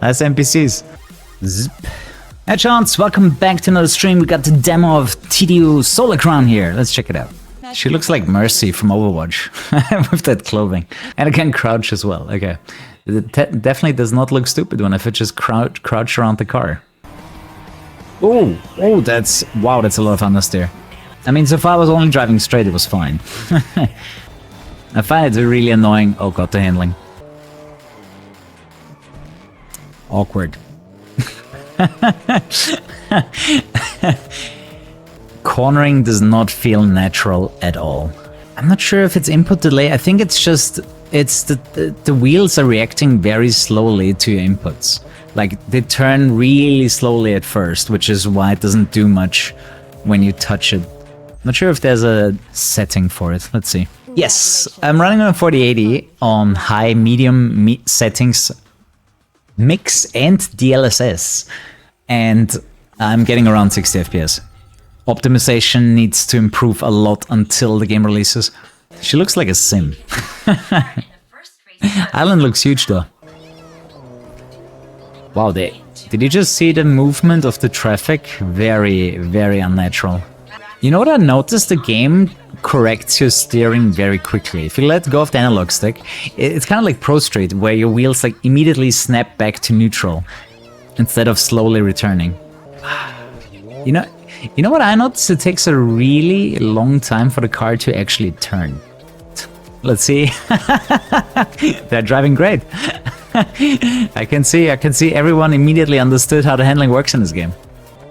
Nice NPCs. Zip. Hey Chance, welcome back to another stream. We got the demo of TDU Solar Crown here. Let's check it out. She looks like Mercy from Overwatch with that clothing. And I can crouch as well. Okay. It definitely does not look stupid when I just crouch around the car. Oh, that's... Wow, that's a lot of understeer. I mean, so far I was only driving straight, it was fine. I find it really annoying. Oh god, the handling. Awkward. Cornering does not feel natural at all. I'm not sure if it's input delay. I think it's just... the wheels are reacting very slowly to your inputs. Like, they turn really slowly at first, which is why it doesn't do much when you touch it. Not sure if there's a setting for it. Let's see. Yes, I'm running on a 4080 on high, medium settings, mix and DLSS, and I'm getting around 60 FPS. Optimization needs to improve a lot until the game releases. She looks like a sim. Island looks huge though. Wow, did you just see the movement of the traffic? Very, very unnatural. You know what I noticed? The game corrects your steering very quickly. If you let go of the analog stick, it's kind of like Pro Street, where your wheels like immediately snap back to neutral instead of slowly returning. You know what I noticed? It takes a really long time for the car to actually turn. Let's see. They're driving great. I can see everyone immediately understood how the handling works in this game.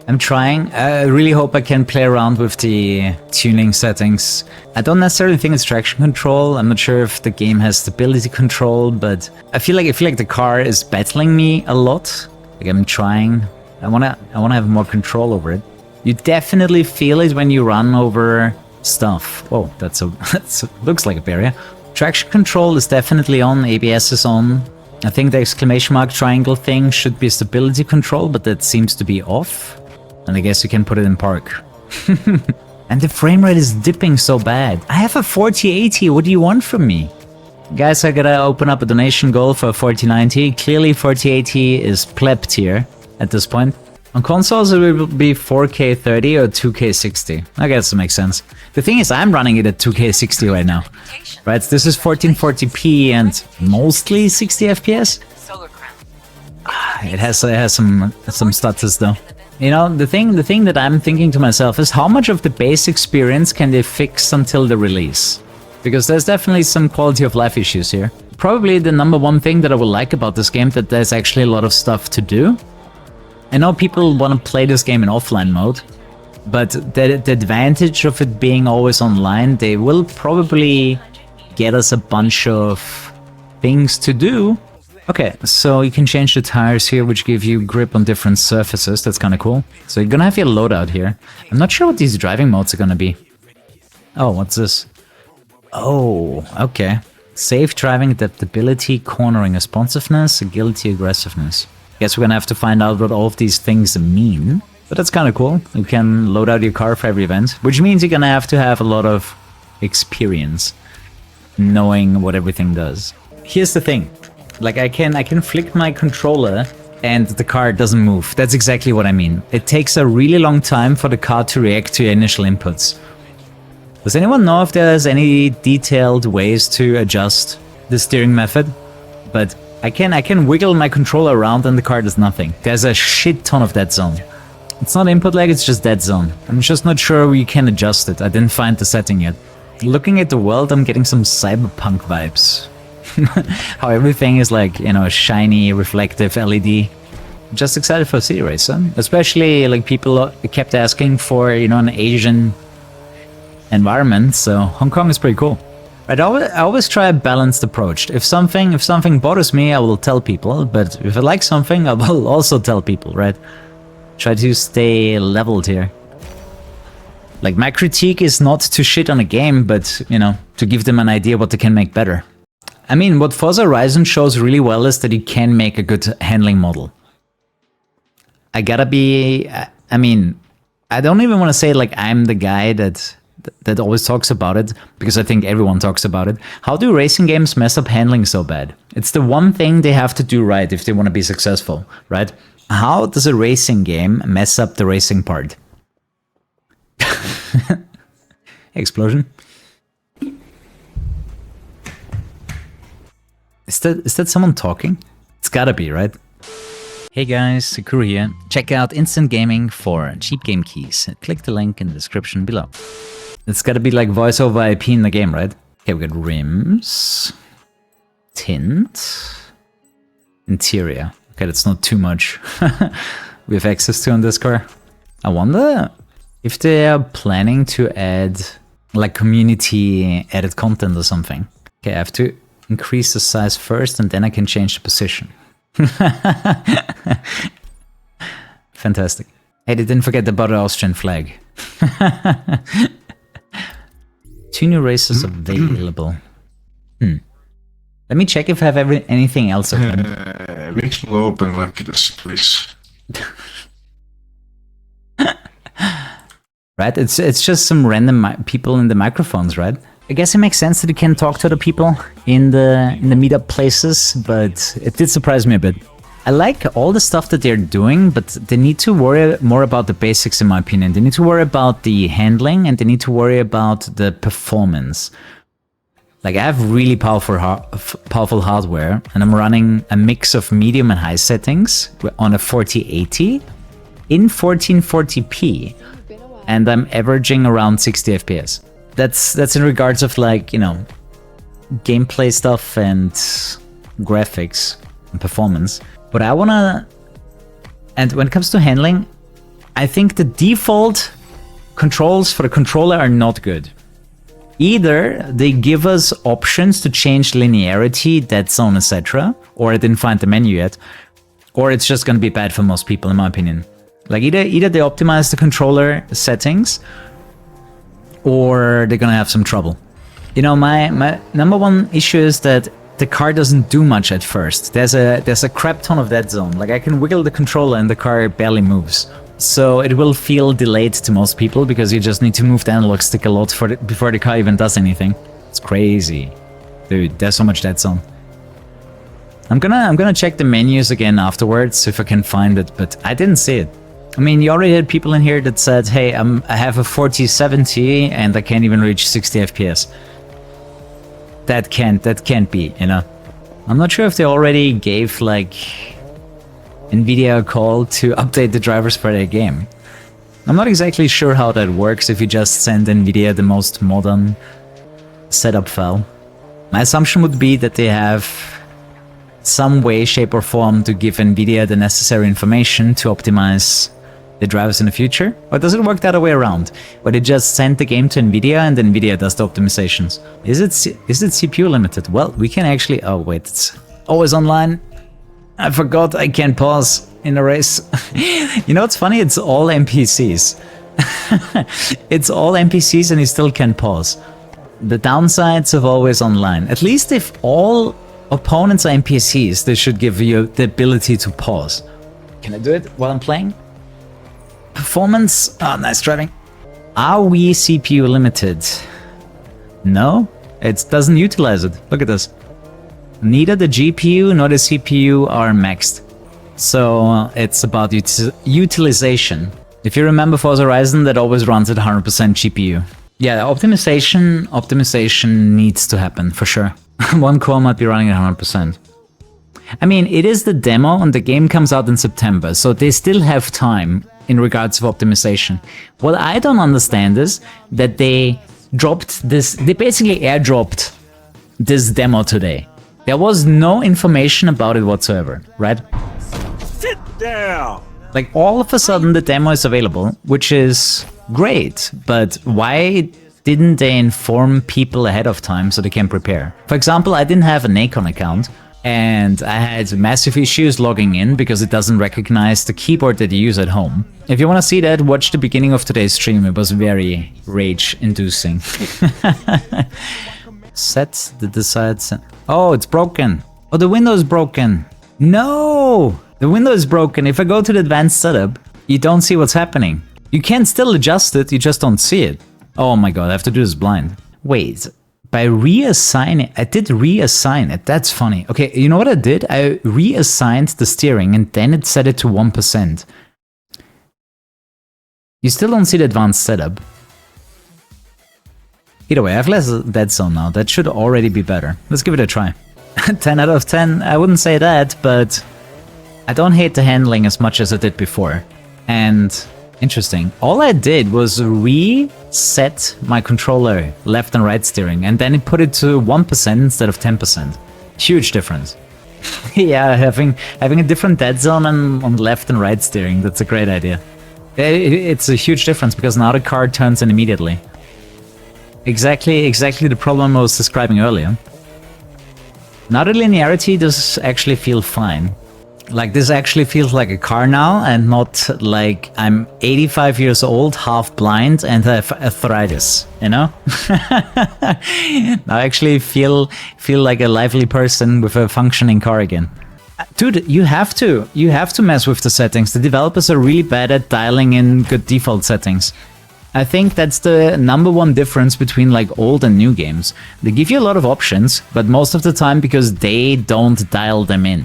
I'm trying. I really hope I can play around with the tuning settings. I don't necessarily think it's traction control. I'm not sure if the game has stability control, but I feel like the car is battling me a lot. Like I'm trying. I wanna have more control over it. You definitely feel it when you run over stuff. Whoa, that's looks like a barrier. Traction control is definitely on. ABS is on. I think the exclamation mark triangle thing should be stability control, but that seems to be off. And I guess you can put it in park. And the frame rate is dipping so bad. I have a 4080, what do you want from me? Guys, I gotta open up a donation goal for 4090. Clearly 4080 is pleb tier at this point. On consoles it will be 4K 30 or 2K 60. I guess that makes sense. The thing is, I'm running it at 2K 60 right now. Right, this is 1440p and mostly 60 FPS. It has some stutters though. You know, the thing that I'm thinking to myself is how much of the base experience can they fix until the release? Because there's definitely some quality of life issues here. Probably the number one thing that I would like about this game, that there's actually a lot of stuff to do. I know people want to play this game in offline mode, but the advantage of it being always online, they will probably get us a bunch of things to do. Okay, so you can change the tires here, which give you grip on different surfaces. That's kind of cool. So you're gonna have your loadout here. I'm not sure what these driving modes are gonna be. Oh, what's this? Oh, okay. Safe driving, adaptability, cornering, responsiveness, agility, aggressiveness. Guess we're gonna have to find out what all of these things mean. But that's kind of cool. You can load out your car for every event, which means you're gonna have to have a lot of experience knowing what everything does. Here's the thing. Like I can flick my controller and the car doesn't move. That's exactly what I mean. It takes a really long time for the car to react to your initial inputs. Does anyone know if there's any detailed ways to adjust the steering method? But I can wiggle my controller around and the car does nothing. There's a shit ton of dead zone. It's not input lag, it's just dead zone. I'm just not sure you can adjust it. I didn't find the setting yet. Looking at the world, I'm getting some cyberpunk vibes. How everything is like, you know, shiny, reflective LED. I'm just excited for City Racer. Especially like people kept asking for, you know, an Asian environment, so Hong Kong is pretty cool. Right, I always try a balanced approach. If something bothers me, I will tell people, but if I like something, I will also tell people, right? Try to stay leveled here. Like, my critique is not to shit on a game, but, you know, to give them an idea what they can make better. I mean, what Forza Horizon shows really well is that you can make a good handling model. I gotta be... I mean, I don't even want to say, like, I'm the guy that that always talks about it, because I think everyone talks about it. How do racing games mess up handling so bad? It's the one thing they have to do right if they want to be successful, right? How does a racing game mess up the racing part? Explosion. Is that someone talking? It's gotta be, right? Hey guys, Kuru here. Check out Instant Gaming for cheap game keys. Click the link in the description below. It's gotta be like voice over IP in the game, right? Okay, we got rims, tint, interior. Okay, that's not too much we have access to on this car. I wonder if they are planning to add like community added content or something. Okay, I have to increase the size first and then I can change the position. Fantastic. Hey, they didn't forget about the Austrian flag. 2 new races available. Let me check if I have anything else open. Mix will open like this, please. Right? It's just some random people in the microphones, right? I guess it makes sense that you can talk to the people in the meetup places, but it did surprise me a bit. I like all the stuff that they're doing, but they need to worry more about the basics, in my opinion. They need to worry about the handling, and they need to worry about the performance. Like, I have really powerful hardware, and I'm running a mix of medium and high settings on a 4080 in 1440p, and I'm averaging around 60 FPS. That's in regards of, like, you know, gameplay stuff and graphics and performance. But I wanna... And when it comes to handling, I think the default controls for the controller are not good. Either they give us options to change linearity, dead zone, etc., or I didn't find the menu yet, or it's just gonna be bad for most people, in my opinion. Like, either they optimize the controller settings, or they're gonna have some trouble. You know, my number one issue is that the car doesn't do much at first. There's a crap ton of dead zone. Like, I can wiggle the controller and the car barely moves. So it will feel delayed to most people because you just need to move the analog stick a lot before the car even does anything. It's crazy. Dude, there's so much dead zone. I'm gonna check the menus again afterwards if I can find it, but I didn't see it. I mean, you already had people in here that said, hey, I have a 4070 and I can't even reach 60 FPS. That can't be, you know. I'm not sure if they already gave, like, Nvidia a call to update the drivers for their game. I'm not exactly sure how that works if you just send Nvidia the most modern setup file. My assumption would be that they have some way, shape or form to give Nvidia the necessary information to optimize the drivers in the future? Or does it work the other way around, where they just send the game to Nvidia and then Nvidia does the optimizations? Is it CPU limited? Well, we can actually... Oh wait, it's always online. I forgot I can't pause in a race. You know what's funny? It's all NPCs. It's all NPCs and you still can't pause. The downsides of always online. At least if all opponents are NPCs, they should give you the ability to pause. Can I do it while I'm playing? Performance? Oh, nice driving. Are we CPU limited? No, it doesn't utilize it. Look at this. Neither the GPU nor the CPU are maxed. So it's about utilization. If you remember Forza Horizon, that always runs at 100% GPU. Yeah, optimization needs to happen, for sure. One core might be running at 100%. I mean, it is the demo and the game comes out in September, so they still have time in regards of optimization. What I don't understand is that they basically airdropped this demo today. There was no information about it whatsoever, right? Sit down! Like, all of a sudden the demo is available, which is great, but why didn't they inform people ahead of time so they can prepare? For example, I didn't have a Nacon account, and I had massive issues logging in because it doesn't recognize the keyboard that you use at home. If you want to see that, watch the beginning of today's stream. It was very rage-inducing. Set the desired... Oh, it's broken. Oh, the window is broken. No! The window is broken. If I go to the advanced setup, you don't see what's happening. You can still adjust it, you just don't see it. Oh my god, I have to do this blind. Wait, by reassigning, I did reassign it. That's funny. Okay, you know what I did? I reassigned the steering and then it set it to 1%. You still don't see the advanced setup. Either way, I have less dead zone now. That should already be better. Let's give it a try. 10 out of 10, I wouldn't say that, but I don't hate the handling as much as I did before. And interesting. All I did was reset my controller left and right steering, and then it put it to 1% instead of 10%. Huge difference. Yeah, having a different dead zone on left and right steering, that's a great idea. It's a huge difference because now the car turns in immediately. Exactly the problem I was describing earlier. Now the linearity does actually feel fine. Like this actually feels like a car now and not like I'm 85 years old, half blind and have arthritis, you know? Now I actually feel like a lively person with a functioning car again. Dude, you have to mess with the settings. The developers are really bad at dialing in good default settings. I think that's the #1 difference between like old and new games. They give you a lot of options, but most of the time because they don't dial them in.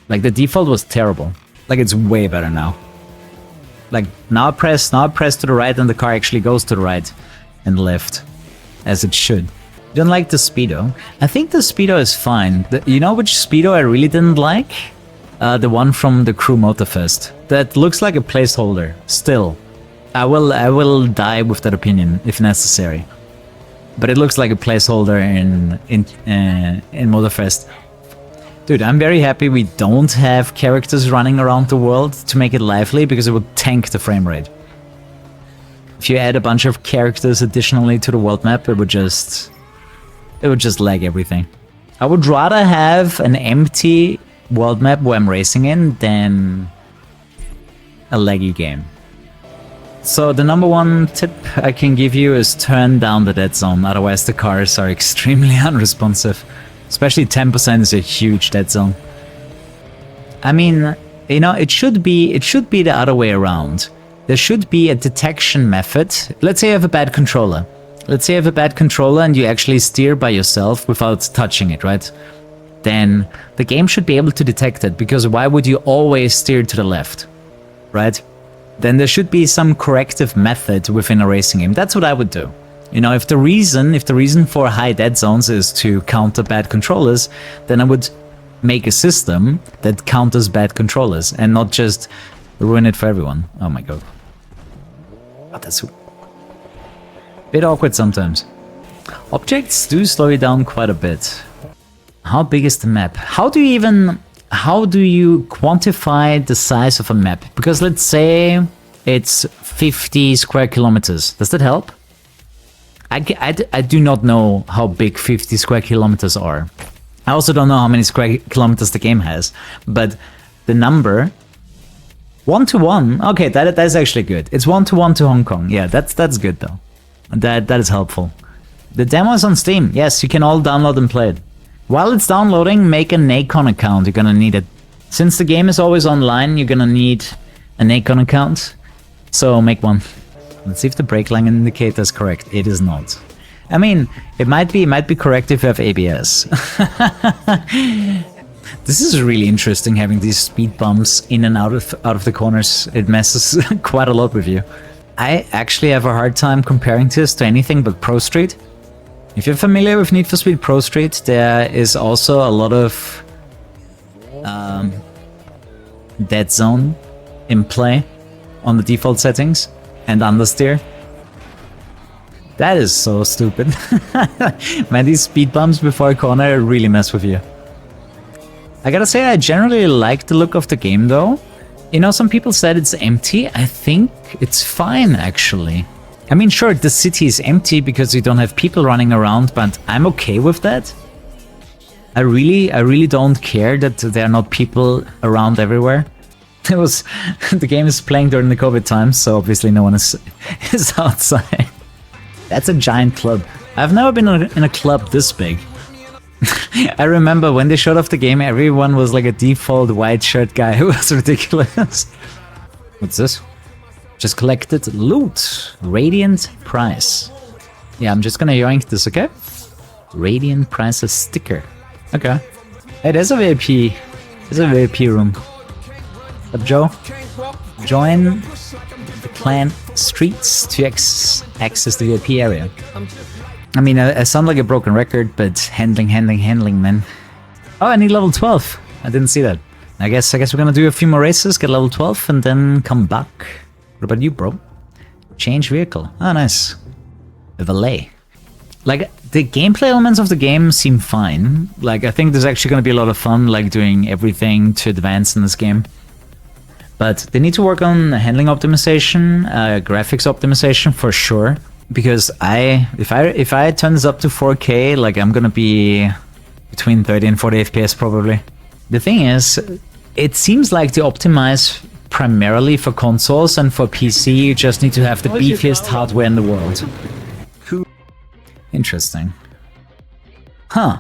Like the default was terrible. Like it's way better now. Like now I press to the right and the car actually goes to the right and left, as it should. Don't like the speedo. I think the speedo is fine. You know which speedo I really didn't like? The one from the Crew Motorfest. That looks like a placeholder. Still. I will die with that opinion if necessary, but it looks like a placeholder in Motorfest. Dude, I'm very happy we don't have characters running around the world to make it lively because it would tank the frame rate. If you add a bunch of characters additionally to the world map, it would just lag everything. I would rather have an empty world map where I'm racing in than a laggy game. So the #1 tip I can give you is turn down the dead zone, otherwise the cars are extremely unresponsive. Especially 10% is a huge dead zone. I mean, you know, it should be the other way around. There should be a detection method. Let's say you have a bad controller. Let's say you have a bad controller and you actually steer by yourself without touching it, right? Then the game should be able to detect it, because why would you always steer to the left, right? Then there should be some corrective method within a racing game. That's what I would do. You know, if the reason for high dead zones is to counter bad controllers, then I would make a system that counters bad controllers and not just ruin it for everyone. Oh my god. Oh, that's a bit awkward sometimes. Objects do slow you down quite a bit. How big is the map? How do you quantify the size of a map? Because let's say it's 50 square kilometers. Does that help? I do not know how big 50 square kilometers are. I also don't know how many square kilometers the game has. But the number 1-to-1. Okay, that is actually good. It's 1-to-1 to Hong Kong. Yeah, that's good though. That is helpful. The demo is on Steam. Yes, you can all download and play it. While it's downloading, make a Nacon account. You're gonna need it. Since the game is always online, you're gonna need a Nacon account. So make one. Let's see if the brake line indicator is correct. It is not. I mean, it might be correct if you have ABS. This is really interesting, having these speed bumps in and out of the corners. It messes quite a lot with you. I actually have a hard time comparing this to anything but Pro Street. If you're familiar with Need for Speed Pro Street, there is also a lot of dead zone in play on the default settings and understeer. That is so stupid. Man, these speed bumps before a corner really mess with you. I gotta say, I generally like the look of the game though. You know, some people said it's empty. I think it's fine actually. I mean, sure, the city is empty because you don't have people running around, but I'm okay with that. I really don't care that there are not people around everywhere. The game is playing during the COVID times, so obviously no one is outside. That's a giant club. I've never been in a club this big. I remember when they showed off the game, everyone was like a default white shirt guy. It was ridiculous. What's this? Just collected loot. Radiant prize. Yeah, I'm just gonna yoink this, okay? Radiant prize sticker. Okay. Hey, there's a VIP. There's a VIP room. What's up, Joe? Join the clan streets to access the VIP area. I mean, I sound like a broken record, but handling, man. Oh, I need level 12. I didn't see that. I guess we're gonna do a few more races, get level 12, and then come back. What about you, bro? Change vehicle. Oh, nice. A valet. Like, the gameplay elements of the game seem fine. Like, I think there's actually gonna be a lot of fun, like, doing everything to advance in this game. But they need to work on handling optimization, graphics optimization for sure. Because if I turn this up to 4K, like, I'm gonna be between 30 and 40 FPS probably. The thing is, it seems like they optimize primarily for consoles, and for PC you just need to have the beefiest hardware in the world. Interesting. Huh.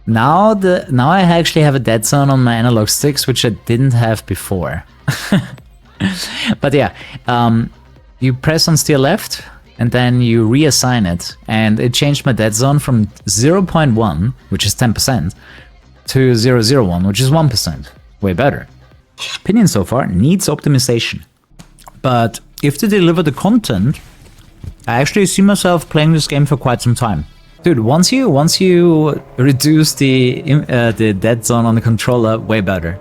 Now I actually have a dead zone on my analog sticks, which I didn't have before. But yeah, you press on steer left, and then you reassign it, and it changed my dead zone from 0.1, which is 10%, to 0.01, which is 1%. Way better. Opinion so far needs optimization. But if they deliver the content, I actually see myself playing this game for quite some time. Dude, once you reduce the dead zone on the controller, way better.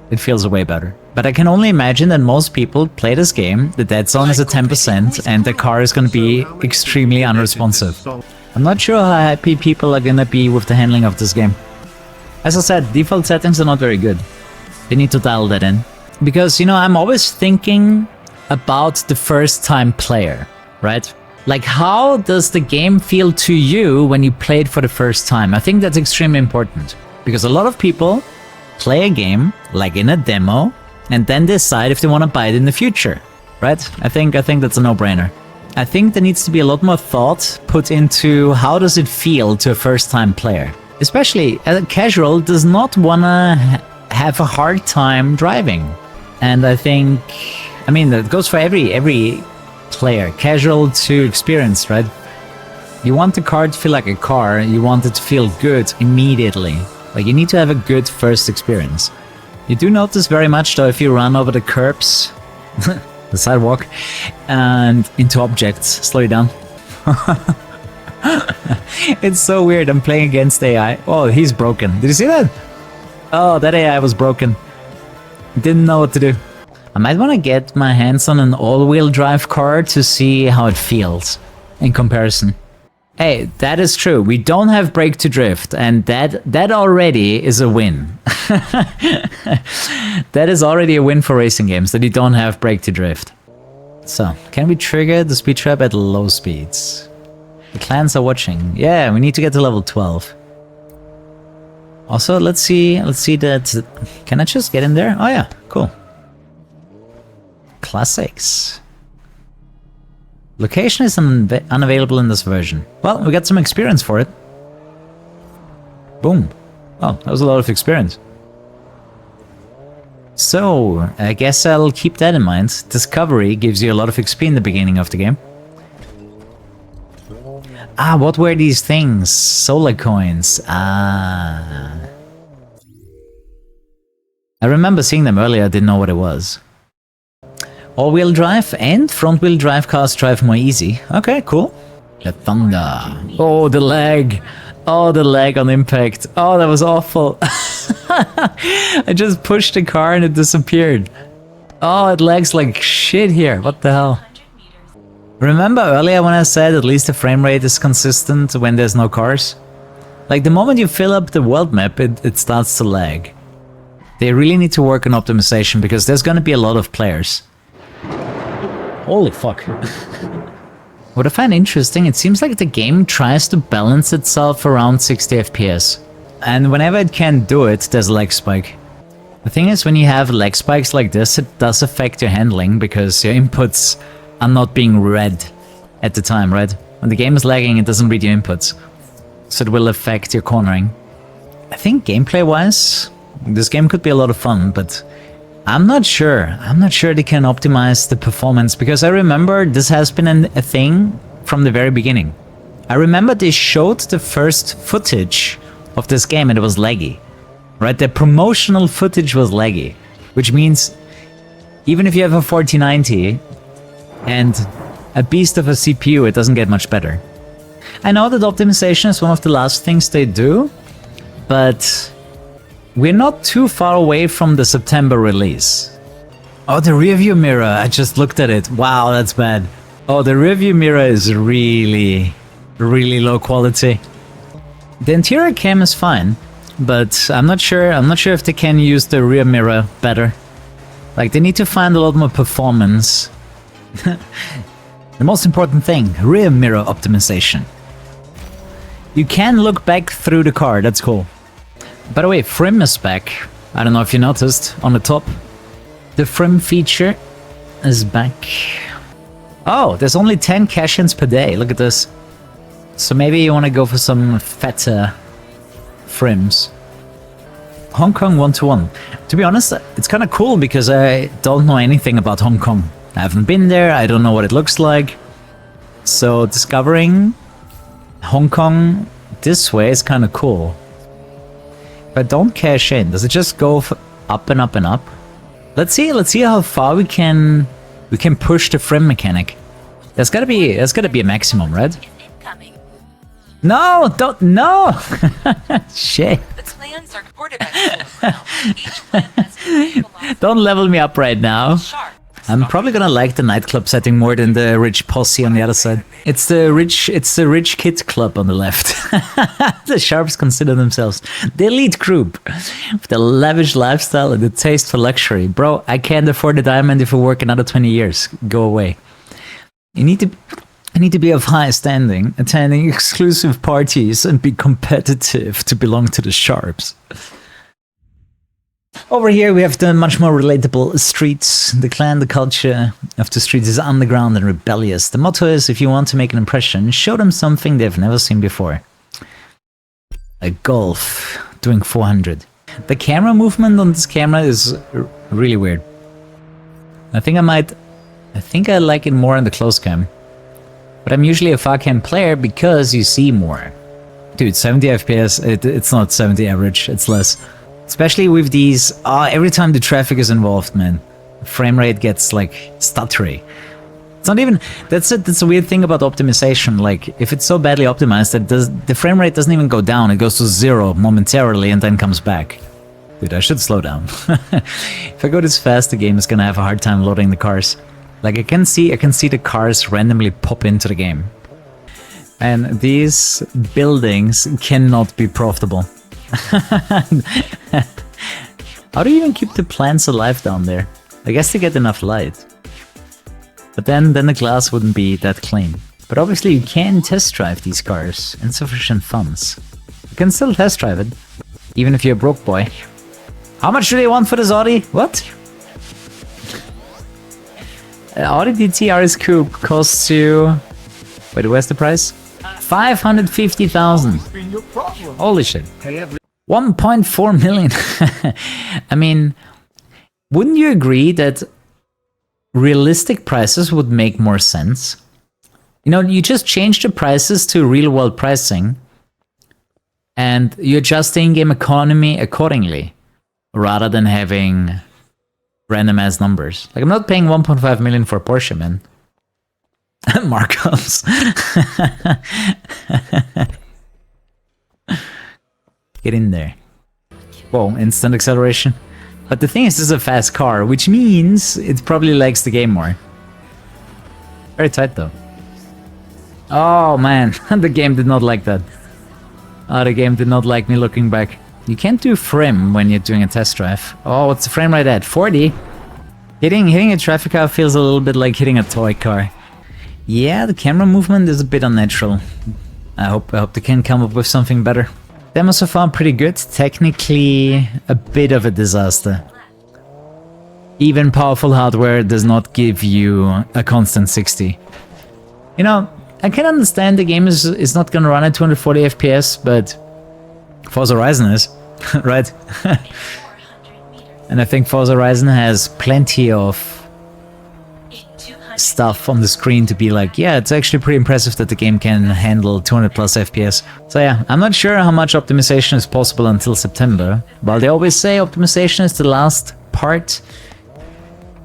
It feels way better. But I can only imagine that most people play this game, the dead zone is at 10%, and the car is going to be extremely unresponsive. I'm not sure how happy people are going to be with the handling of this game. As I said, default settings are not very good. They need to dial that in. Because, you know, I'm always thinking about the first-time player, right? Like, how does the game feel to you when you play it for the first time? I think that's extremely important. Because a lot of people play a game, like in a demo, and then decide if they want to buy it in the future, right? I think that's a no-brainer. I think there needs to be a lot more thought put into how does it feel to a first-time player. Especially, a casual does not want to have a hard time driving. And I think, I mean, that goes for every player, casual to experienced, right? You want the car to feel like a car, you want it to feel good immediately. Like, you need to have a good first experience. You do notice very much though if you run over the curbs, the sidewalk, and into objects, slow you down. It's so weird, I'm playing against AI. Oh, he's broken. Did you see that? Oh, that AI was broken. Didn't know what to do. I might want to get my hands on an all-wheel drive car to see how it feels in comparison. Hey, that is true. We don't have brake to drift, and that already is a win. That is already a win for racing games, that you don't have brake to drift. So, can we trigger the speed trap at low speeds? The clans are watching. Yeah, we need to get to level 12. Also, let's see that... Can I just get in there? Oh yeah, cool. Classics. Location is unavailable in this version. Well, we got some experience for it. Boom. Oh, that was a lot of experience. So, I guess I'll keep that in mind. Discovery gives you a lot of XP in the beginning of the game. Ah, what were these things? Solar coins. Ah. I remember seeing them earlier, I didn't know what it was. All-wheel drive and front-wheel drive cars drive more easy. Okay, cool. The thunder. Oh, the lag. Oh, the lag on impact. Oh, that was awful. I just pushed the car and it disappeared. Oh, it lags like shit here. What the hell? Remember earlier when I said at least the frame rate is consistent when there's no cars? Like, the moment you fill up the world map, it starts to lag. They really need to work on optimization because there's gonna be a lot of players. Holy fuck. What I find interesting, it seems like the game tries to balance itself around 60 FPS. And whenever it can't do it, there's a lag spike. The thing is, when you have lag spikes like this, it does affect your handling because your inputs are not being read at the time, right? When the game is lagging, it doesn't read your inputs. So it will affect your cornering. I think gameplay-wise, this game could be a lot of fun, but I'm not sure. I'm not sure they can optimize the performance, because I remember this has been a thing from the very beginning. I remember they showed the first footage of this game and it was laggy. Right? The promotional footage was laggy, which means even if you have a 4090 and a beast of a CPU, it doesn't get much better. I know that optimization is one of the last things they do, but we're not too far away from the September release. Oh, the rearview mirror, I just looked at it. Wow, that's bad. Oh, the rearview mirror is really low quality. The interior cam is fine, but I'm not sure if they can use the rear mirror better. Like, they need to find a lot more performance. The most important thing, rear mirror optimization. You can look back through the car, that's cool. By the way, Frim is back. I don't know if you noticed, on the top. The Frim feature is back. Oh, there's only 10 cash-ins per day, look at this. So maybe you want to go for some fatter Frims. Hong Kong 1-to-1. To be honest, it's kind of cool because I don't know anything about Hong Kong. I haven't been there, I don't know what it looks like. So discovering Hong Kong this way is kind of cool. If I don't cash in, does it just go up and up and up? Let's see how far we can push the Frim mechanic. There's gotta be a maximum, right? No, shit. The clans are quarterbacks. Each clan has Don't level me up right now. sharp. I'm probably gonna like the nightclub setting more than the rich posse on the other side. It's the rich kid club on the left. The sharps consider themselves the elite group with the lavish lifestyle and the taste for luxury. Bro, I can't afford a diamond if I work another 20 years. Go away. You need to be of high standing, attending exclusive parties, and be competitive to belong to the sharps. Over here we have the much more relatable streets. The clan, the culture of the streets is underground and rebellious. The motto is, if you want to make an impression, show them something they've never seen before. A golf doing 400. The camera movement on this camera is really weird. I think I like it more on the close cam. But I'm usually a far cam player because you see more. Dude, 70 FPS, it's not 70 average, it's less. Especially with these, every time the traffic is involved, man, frame rate gets like stuttery. It's not even, that's a weird thing about optimization. Like, if it's so badly optimized that the frame rate doesn't even go down, it goes to 0 momentarily and then comes back. Dude, I should slow down. If I go this fast, the game is gonna have a hard time loading the cars. Like, I can see the cars randomly pop into the game. And these buildings cannot be profitable. How do you even keep the plants alive down there? I guess they get enough light. But then the glass wouldn't be that clean. But obviously you can test drive these cars. Insufficient funds. You can still test drive it. Even if you're a broke boy. How much do they want for this Audi? What? Audi DT RS Coupe costs you... Wait, where's the price? 550,000. Holy shit. 1.4 million. I mean, wouldn't you agree that realistic prices would make more sense? You know, you just change the prices to real world pricing and you adjust the in-game economy accordingly rather than having random ass numbers. Like, I'm not paying 1.5 million for a Porsche, man. Markups. Get in there. Whoa, instant acceleration. But the thing is, this is a fast car, which means it probably likes the game more. Very tight though. Oh man, the game did not like that. Oh, the game did not like me looking back. You can't do Frim when you're doing a test drive. Oh, what's the frame rate at? 40? Hitting a traffic car feels a little bit like hitting a toy car. Yeah, the camera movement is a bit unnatural. I hope they can come up with something better. Demo so far pretty good, technically a bit of a disaster. Even powerful hardware does not give you a constant 60. You know, I can understand the game is not gonna run at 240 FPS, but Forza Horizon is, right? And I think Forza Horizon has plenty of In 200 stuff on the screen to be like, yeah, it's actually pretty impressive that the game can handle 200 plus FPS. So yeah, I'm not sure how much optimization is possible until September. While they always say optimization is the last part,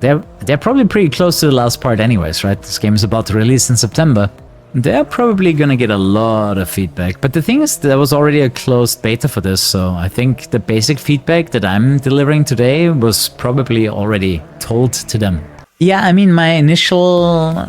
they're probably pretty close to the last part anyways, right? This game is about to release in September. They're probably gonna get a lot of feedback. But the thing is, there was already a closed beta for this, so I think the basic feedback that I'm delivering today was probably already told to them. Yeah, I mean, my initial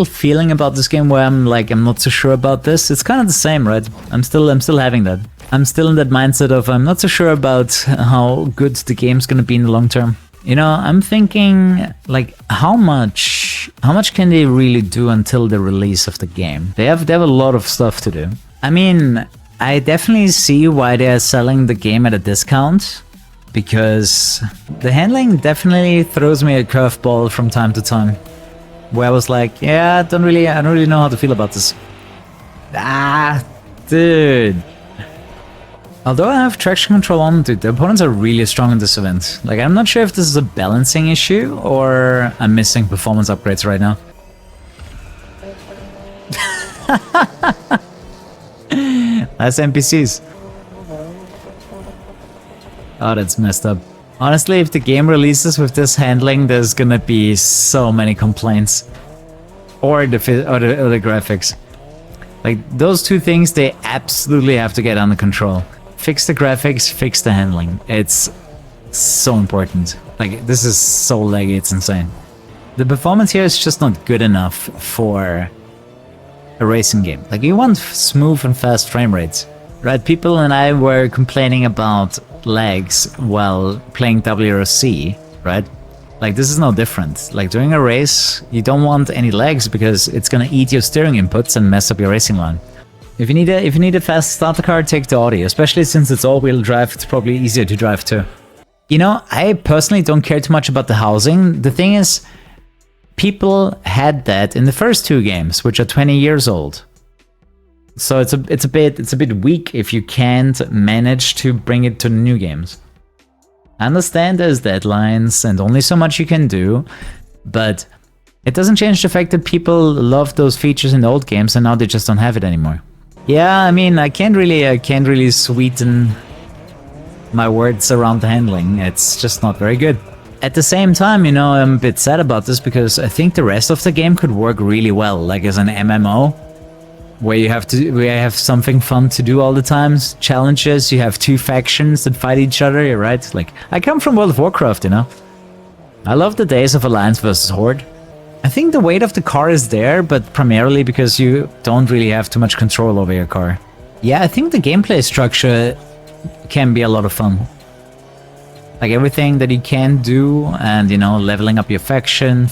feeling about this game, where I'm like, I'm not so sure about this, it's kind of the same, right? I'm still having that. I'm still in that mindset of I'm not so sure about how good the game's gonna be in the long term. You know, I'm thinking, like, how much can they really do until the release of the game? They have a lot of stuff to do. I mean, I definitely see why they are selling the game at a discount, because the handling definitely throws me a curveball from time to time, where I was like, yeah, I don't really know how to feel about this. Ah, dude. Although I have traction control on, dude, the opponents are really strong in this event. Like, I'm not sure if this is a balancing issue or I'm missing performance upgrades right now. Nice NPCs. Oh, that's messed up. Honestly, if the game releases with this handling, there's gonna be so many complaints. Or the graphics. Like, those two things, they absolutely have to get under control. Fix the graphics, fix the handling. It's so important. Like, this is so laggy, it's insane. The performance here is just not good enough for a racing game. Like, you want smooth and fast frame rates, right? People and I were complaining about lags while playing WRC, right? Like, this is no different. Like, during a race, you don't want any lags because it's gonna eat your steering inputs and mess up your racing line. If you need a fast starter car, take the Audi. Especially since it's all-wheel drive, it's probably easier to drive too. You know, I personally don't care too much about the housing. The thing is, people had that in the first two games, which are 20 years old. So it's a bit weak if you can't manage to bring it to the new games. I understand there's deadlines and only so much you can do, but it doesn't change the fact that people love those features in the old games and now they just don't have it anymore. Yeah, I mean, I can't really sweeten my words around the handling. It's just not very good. At the same time, you know, I'm a bit sad about this because I think the rest of the game could work really well, like as an MMO, where you have something fun to do all the time, challenges. You have two factions that fight each other, right? Like, I come from World of Warcraft, you know. I love the days of Alliance versus Horde. I think the weight of the car is there, but primarily because you don't really have too much control over your car. Yeah, I think the gameplay structure can be a lot of fun. Like, everything that you can do, and, you know, leveling up your faction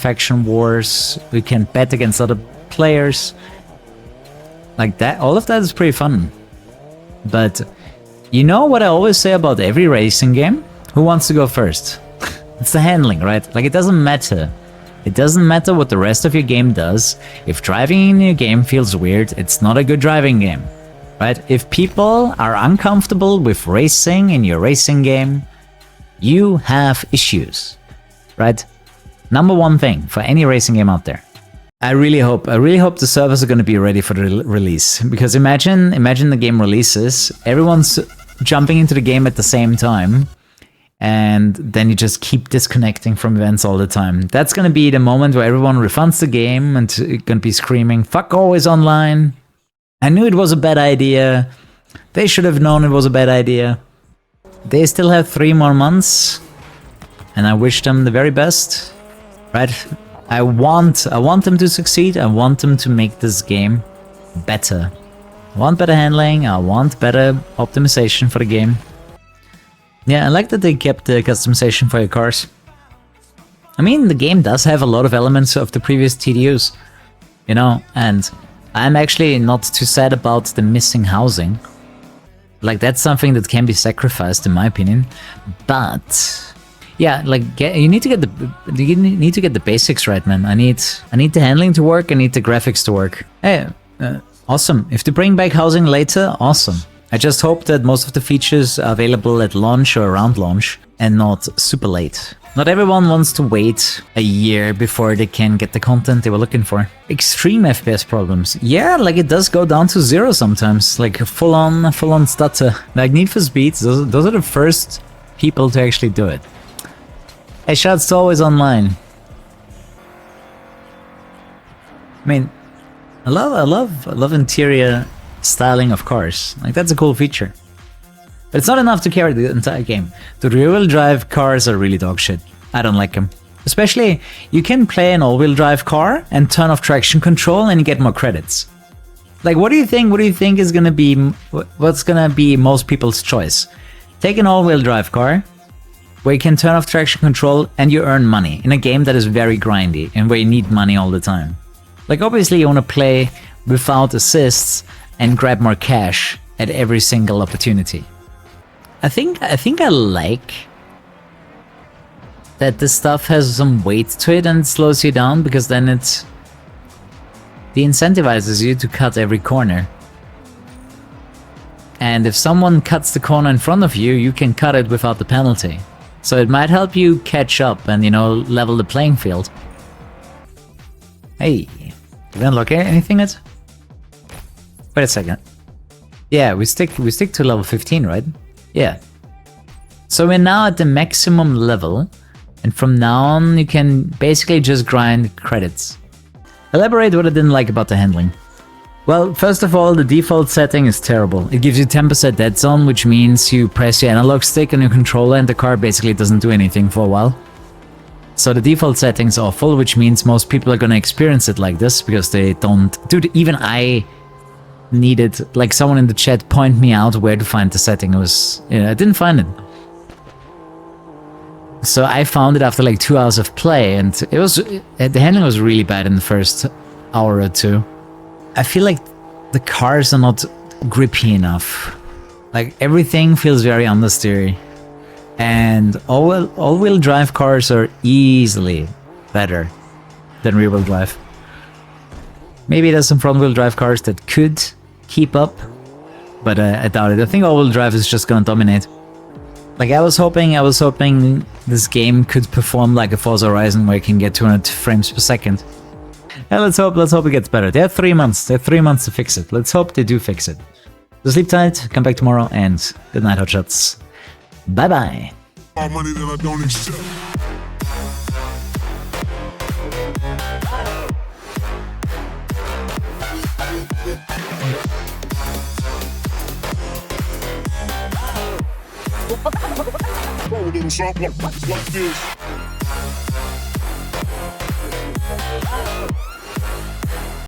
wars, you can bet against other players. Like that, all of that is pretty fun. But you know what I always say about every racing game? Who wants to go first? It's the handling, right? Like, it doesn't matter. It doesn't matter what the rest of your game does. If driving in your game feels weird, it's not a good driving game, right? If people are uncomfortable with racing in your racing game, you have issues, right? Number one thing for any racing game out there. I really hope the servers are going to be ready for the release, because imagine the game releases, everyone's jumping into the game at the same time, and then you just keep disconnecting from events all the time. That's going to be the moment where everyone refunds the game and going to be screaming, "Fuck always online. I knew it was a bad idea. They should have known it was a bad idea." They still have 3 more months, and I wish them the very best, right? I want them to succeed. I want them to make this game better. I want better handling. I want better optimization for the game. Yeah, I like that they kept the customization for your cars. I mean, the game does have a lot of elements of the previous TDUs, you know, and I'm actually not too sad about the missing housing. Like, that's something that can be sacrificed, in my opinion. But yeah, like, you need to get the basics right, man. I need the handling to work. I need the graphics to work. Hey, awesome. If they bring back housing later, awesome. I just hope that most of the features are available at launch or around launch, and not super late. Not everyone wants to wait a year before they can get the content they were looking for. Extreme FPS problems. Yeah, like it does go down to 0 sometimes. Like full on stutter. Like Need for Speed, those are the first people to actually do it. Hey, shots always online. I mean, I love interior styling of cars. Like that's a cool feature. But it's not enough to carry the entire game. The rear-wheel drive cars are really dog shit. I don't like them. Especially, you can play an all-wheel drive car and turn off traction control and you get more credits. Like, what do you think? What do you think is gonna be? What's gonna be most people's choice? Take an all-wheel drive car where you can turn off traction control and you earn money in a game that is very grindy and where you need money all the time. Like, obviously, you want to play without assists and grab more cash at every single opportunity. I think I like that this stuff has some weight to it and slows you down, because then it incentivizes you to cut every corner. And if someone cuts the corner in front of you, you can cut it without the penalty. So it might help you catch up and, you know, level the playing field. Hey, did we unlock anything yet? Wait a second. Yeah, we stick to level 15, right? Yeah. So we're now at the maximum level, and from now on you can basically just grind credits. Elaborate what I didn't like about the handling. Well, first of all, the default setting is terrible. It gives you 10% dead zone, which means you press your analog stick on your controller and the car basically doesn't do anything for a while. So the default setting's awful, which means most people are gonna experience it like this because they don't... Dude, even I needed, like, someone in the chat point me out where to find the setting. It was... I didn't find it. So I found it after like 2 hours of play, and it was... the handling was really bad in the first hour or two. I feel like the cars are not grippy enough. Like, everything feels very understeery. And all-wheel drive cars are easily better than rear-wheel drive. Maybe there's some front-wheel drive cars that could keep up, but I doubt it. I think all-wheel drive is just gonna dominate. Like, I was hoping this game could perform like a Forza Horizon where you can get 200 frames per second. Yeah, let's hope it gets better. They have 3 months. They have 3 months to fix it. Let's hope they do fix it. So sleep tight, come back tomorrow, and good night, hotshots. Bye-bye. More money that I don't accept. Roll a little something like this.